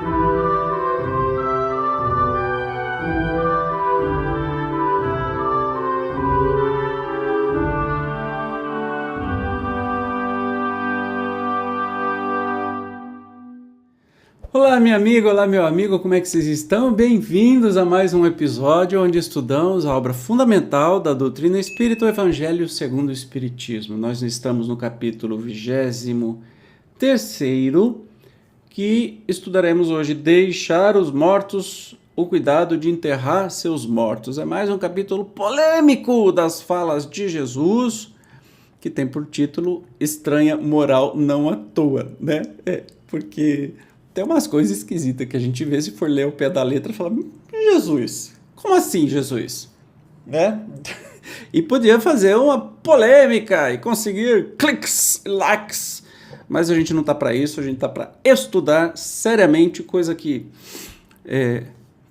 Olá, minha amiga, olá, meu amigo, como é que vocês estão? Bem-vindos a mais um episódio onde estudamos a obra fundamental da doutrina espírita, o Evangelho segundo o Espiritismo. Nós estamos no capítulo 23º, que estudaremos hoje: deixar os mortos, o cuidado de enterrar seus mortos. É mais um capítulo polêmico das falas de Jesus, que tem por título Estranha Moral Não à Toa, né? Porque tem umas coisas esquisitas que a gente vê se for ler o pé da letra e fala: Jesus, como assim Jesus? Né? E podia fazer uma polêmica e conseguir cliques, likes, mas a gente não tá para isso, a gente tá para estudar seriamente, coisa que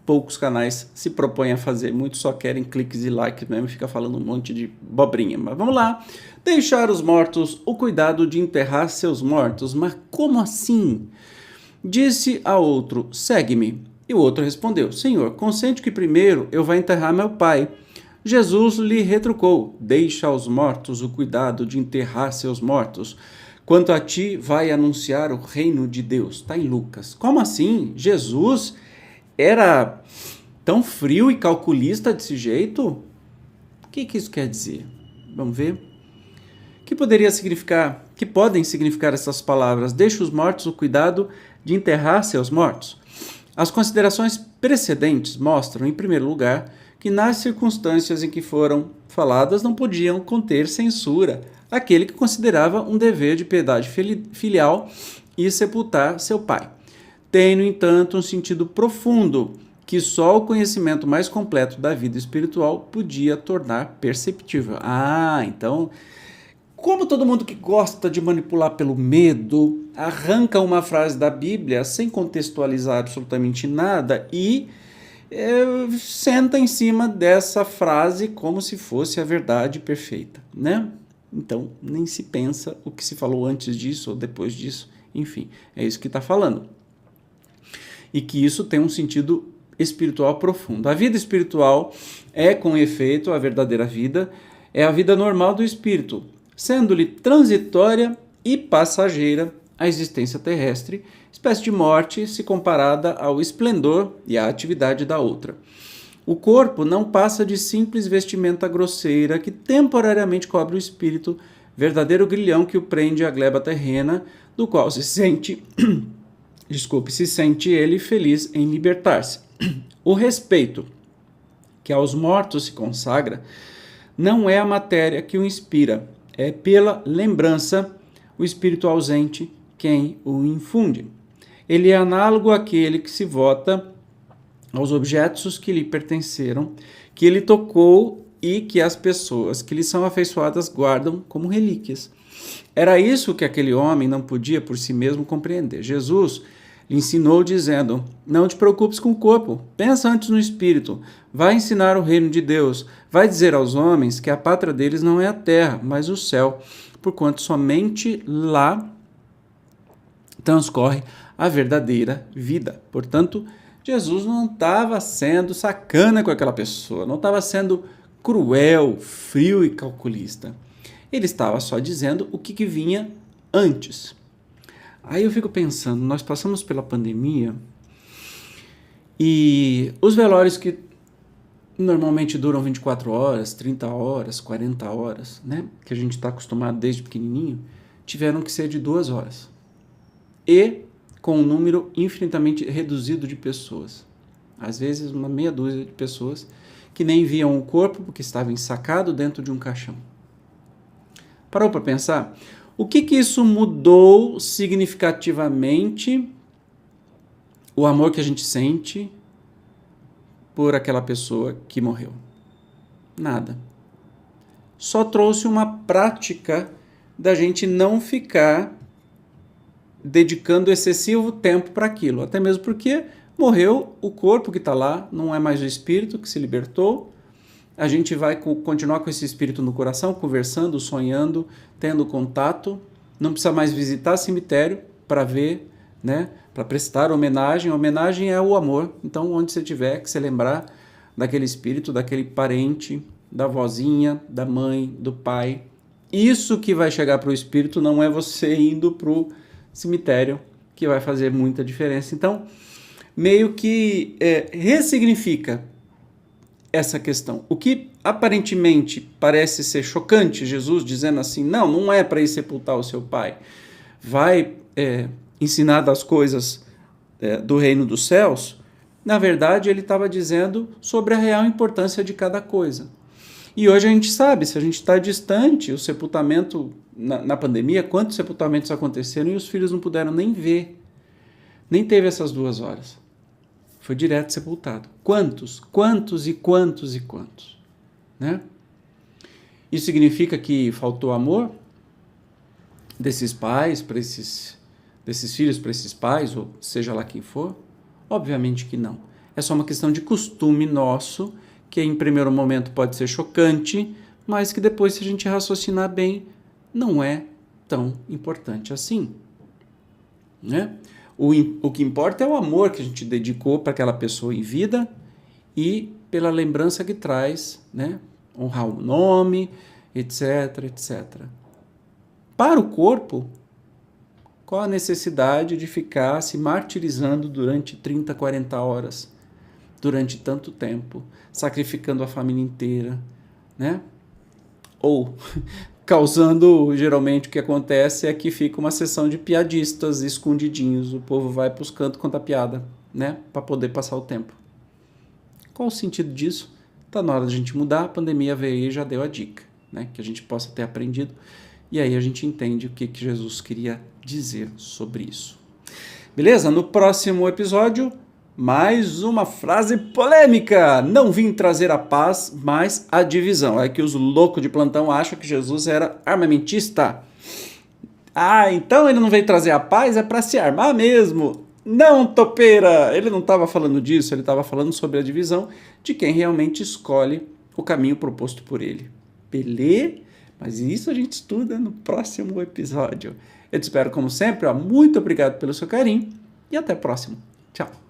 poucos canais se propõem a fazer. Muitos só querem cliques e likes mesmo e fica falando um monte de bobrinha. Mas vamos lá. Deixar os mortos, o cuidado de enterrar seus mortos. Mas como assim? Disse a outro: segue-me. E o outro respondeu: Senhor, consente que primeiro eu vá enterrar meu pai. Jesus lhe retrucou: deixa aos mortos o cuidado de enterrar seus mortos. Quanto a ti, vai anunciar o reino de Deus. Está em Lucas. Como assim? Jesus era tão frio e calculista desse jeito? O que isso quer dizer? Vamos ver. O que poderia significar? Que podem significar essas palavras? Deixa os mortos o cuidado de enterrar seus mortos. As considerações precedentes mostram, em primeiro lugar, que nas circunstâncias em que foram faladas não podiam conter censura aquele que considerava um dever de piedade filial e sepultar seu pai. Tem, no entanto, um sentido profundo que só o conhecimento mais completo da vida espiritual podia tornar perceptível. Então, como todo mundo que gosta de manipular pelo medo, arranca uma frase da Bíblia sem contextualizar absolutamente nada e senta em cima dessa frase como se fosse a verdade perfeita, né? Então, nem se pensa o que se falou antes disso ou depois disso. Enfim, é isso que está falando. E que isso tem um sentido espiritual profundo. A vida espiritual é, com efeito, a verdadeira vida, é a vida normal do espírito, sendo-lhe transitória e passageira a existência terrestre, espécie de morte se comparada ao esplendor e à atividade da outra. O corpo não passa de simples vestimenta grosseira que temporariamente cobre o espírito, verdadeiro grilhão que o prende à gleba terrena, do qual se sente ele feliz em libertar-se. O respeito que aos mortos se consagra não é a matéria que o inspira, é pela lembrança o espírito ausente quem o infunde. Ele é análogo àquele que se vota aos objetos que lhe pertenceram, que ele tocou e que as pessoas que lhe são afeiçoadas guardam como relíquias. Era isso que aquele homem não podia por si mesmo compreender. Jesus lhe ensinou dizendo: não te preocupes com o corpo, pensa antes no espírito, vai ensinar o reino de Deus, vai dizer aos homens que a pátria deles não é a terra, mas o céu, porquanto somente lá transcorre a verdadeira vida. Portanto, Jesus não estava sendo sacana com aquela pessoa, não estava sendo cruel, frio e calculista. Ele estava só dizendo o que vinha antes. Aí eu fico pensando, nós passamos pela pandemia e os velórios que normalmente duram 24 horas, 30 horas, 40 horas, né, que a gente está acostumado desde pequenininho, tiveram que ser de 2 horas. E com um número infinitamente reduzido de pessoas. Às vezes uma meia dúzia de pessoas que nem viam o corpo porque estava ensacado dentro de um caixão. Parou para pensar? O que isso mudou significativamente o amor que a gente sente por aquela pessoa que morreu? Nada. Só trouxe uma prática da gente não ficar dedicando excessivo tempo para aquilo, até mesmo porque morreu o corpo que está lá, não é mais o espírito que se libertou. A gente vai continuar com esse espírito no coração, conversando, sonhando, tendo contato. Não precisa mais visitar cemitério para ver né? Para prestar homenagem. A homenagem é o amor. Então, onde você tiver, que você lembrar daquele espírito, daquele parente, da vozinha, da mãe, do pai. Isso que vai chegar para o espírito, não é você indo para o cemitério, que vai fazer muita diferença. Então, meio que ressignifica essa questão. O que aparentemente parece ser chocante, Jesus dizendo assim, não é para ir sepultar o seu pai, vai ensinar das coisas do reino dos céus. Na verdade, ele estava dizendo sobre a real importância de cada coisa. E hoje a gente sabe, se a gente está distante, o sepultamento, na pandemia, quantos sepultamentos aconteceram e os filhos não puderam nem ver, nem teve essas 2 horas. Foi direto sepultado. Quantos, né? Isso significa que faltou amor desses pais, desses filhos para esses pais, ou seja lá quem for? Obviamente que não. É só uma questão de costume nosso, que em primeiro momento pode ser chocante, mas que depois, se a gente raciocinar bem, não é tão importante assim, né? O que importa é o amor que a gente dedicou para aquela pessoa em vida e pela lembrança que traz, né? Honrar o nome, etc, etc. Para o corpo, qual a necessidade de ficar se martirizando durante 30, 40 horas, durante tanto tempo, sacrificando a família inteira, né? Ou causando, geralmente o que acontece é que fica uma sessão de piadistas escondidinhos, o povo vai para os cantos contar piada, né? Para poder passar o tempo. Qual o sentido disso? Está na hora de a gente mudar, a pandemia veio aí e já deu a dica, né? Que a gente possa ter aprendido, e aí a gente entende o que Jesus queria dizer sobre isso. Beleza? No próximo episódio, mais uma frase polêmica. Não vim trazer a paz, mas a divisão. É que os loucos de plantão acham que Jesus era armamentista. Ah, então ele não veio trazer a paz, é para se armar mesmo. Não, topeira! Ele não estava falando disso, ele estava falando sobre a divisão de quem realmente escolhe o caminho proposto por ele. Beleza? Mas isso a gente estuda no próximo episódio. Eu te espero como sempre. Muito obrigado pelo seu carinho e até o próximo. Tchau!